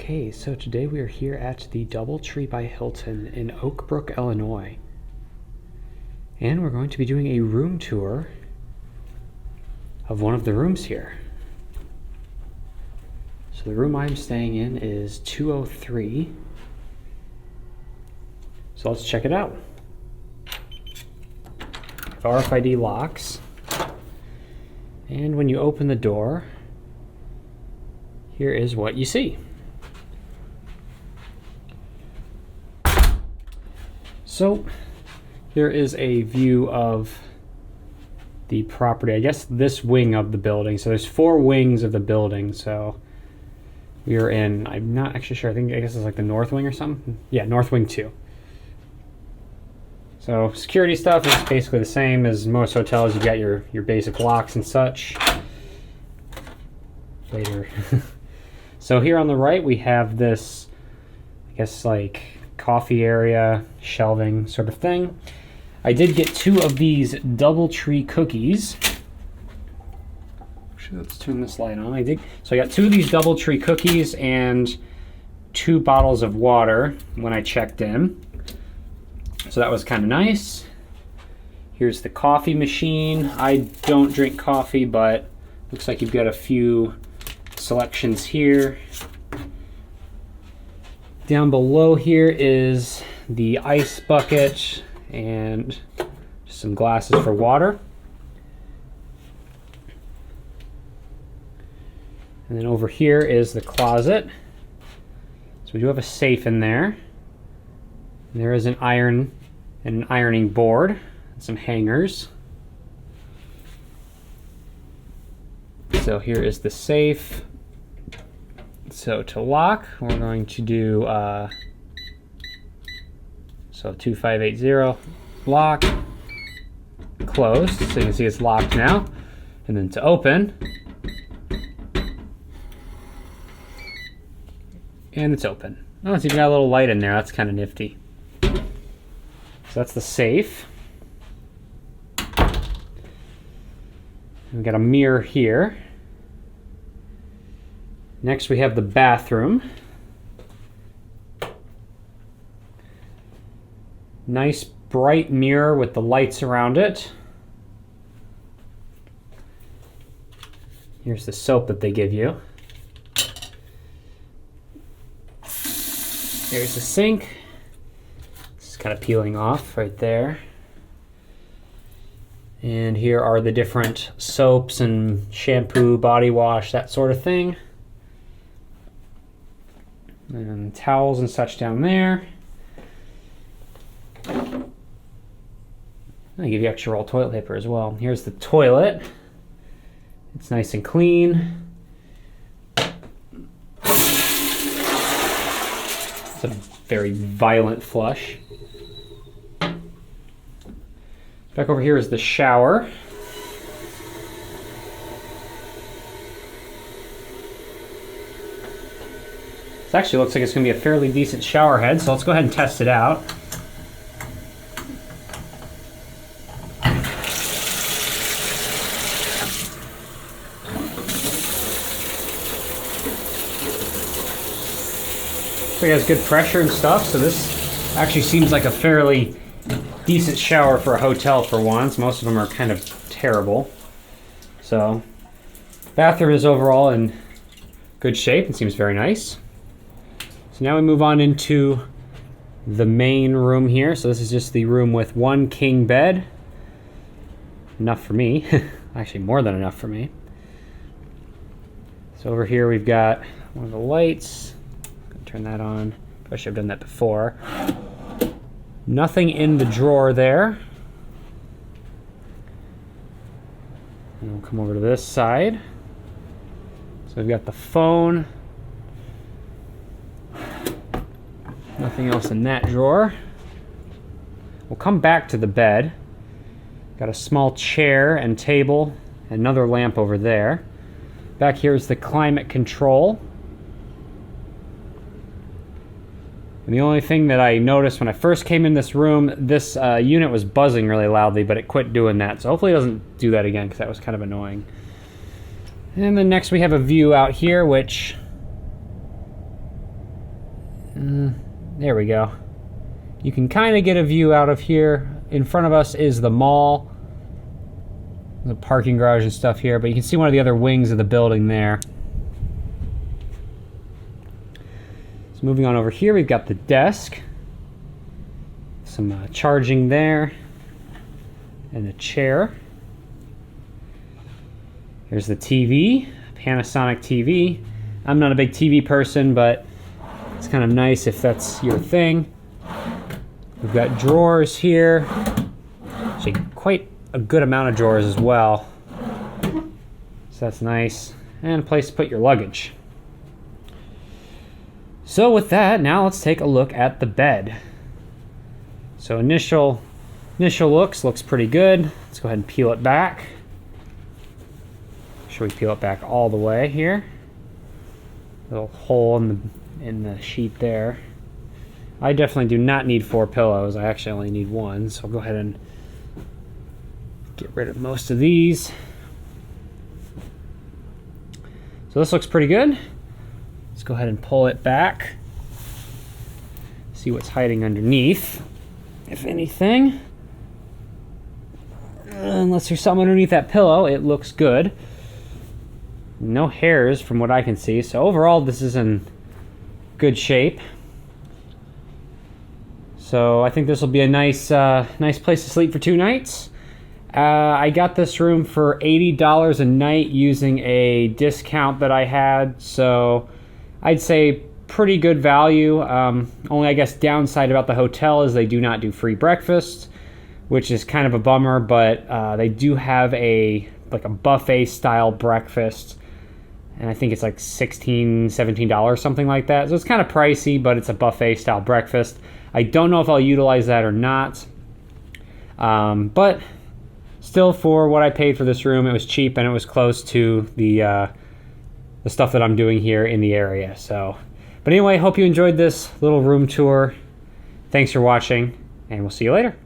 Okay, so today we are here at the DoubleTree by Hilton in Oak Brook, Illinois. And we're going to be doing a room tour of one of the rooms here. So the room I'm staying in is 203. So let's check it out. RFID locks. And when you open the door, here is what you see. So here is a view of the property, I guess this wing of the building. So there's 4 wings of the building. So we are in, I'm not actually sure, I guess it's like the north wing or something. Yeah, north wing 2. So security stuff is basically the same as most hotels. You've got your basic locks and such. Later. So here on the right we have this, I guess like coffee area, shelving sort of thing. I did get 2 of these DoubleTree cookies. Actually, let's turn this light on. So I got 2 of these DoubleTree cookies and 2 bottles of water when I checked in. So that was kind of nice. Here's the coffee machine. I don't drink coffee, but looks like you've got a few selections here. Down below here is the ice bucket and just some glasses for water. And then over here is the closet. So we do have a safe in there. And there is an iron and an ironing board and some hangers. So here is the safe. So to lock, we're going to do so 2580 lock, close, so you can see it's locked now. And then to open, and it's open. Oh, it's even got a little light in there. That's kind of nifty. So that's the safe. We've got a mirror here. Next we have the bathroom. Nice bright mirror with the lights around it. Here's the soap that they give you. There's the sink. This is kind of peeling off right there. And here are the different soaps and shampoo, body wash, that sort of thing. And towels and such down there. They give you extra roll toilet paper as well. Here's the toilet. It's nice and clean. It's a very violent flush. Back over here is the shower. This actually looks like it's going to be a fairly decent shower head, so let's go ahead and test it out. So it has good pressure and stuff, so this actually seems like a fairly decent shower for a hotel for once. Most of them are kind of terrible. So, bathroom is overall in good shape and seems very nice. So now we move on into the main room here. So this is just the room with 1 king bed. Enough for me. Actually, more than enough for me. So over here we've got one of the lights. Turn that on. Probably should have done that before. Nothing in the drawer there. And we'll come over to this side. So we've got the phone. Nothing else in that drawer. We'll come back to the bed. Got a small chair and table, another lamp over there. Back here is the climate control. And the only thing that I noticed when I first came in this room, this unit was buzzing really loudly, but it quit doing that. So hopefully it doesn't do that again, because that was kind of annoying. And then next we have a view out here, which There we go. You can kind of get a view out of here. In front of us is the mall, the parking garage and stuff here, but you can see one of the other wings of the building there. So moving on over here, we've got the desk, some charging there, and a chair. Here's the TV, Panasonic TV. I'm not a big TV person, but it's kind of nice if that's your thing. We've got drawers here. Actually, quite a good amount of drawers as well. So that's nice. And a place to put your luggage. So with that, now let's take a look at the bed. So initial looks pretty good. Let's go ahead and peel it back. Should we peel it back all the way here? Little hole in the sheet there. I definitely do not need 4 pillows. I actually only need 1, so I'll go ahead and get rid of most of these. So this looks pretty good. Let's go ahead and pull it back. See what's hiding underneath, if anything. Unless there's something underneath that pillow, it looks good. No hairs from what I can see, so overall this is in good shape. So I think this will be a nice place to sleep for 2 nights. I got this room for $80 a night using a discount that I had, so I'd say pretty good value. Only I guess downside about the hotel is they do not do free breakfast, which is kind of a bummer, but they do have a buffet style breakfast, and I think it's like $16, $17, something like that. So it's kind of pricey, but it's a buffet style breakfast. I don't know if I'll utilize that or not, but still, for what I paid for this room, it was cheap and it was close to the stuff that I'm doing here in the area. So, but anyway, hope you enjoyed this little room tour. Thanks for watching, and we'll see you later.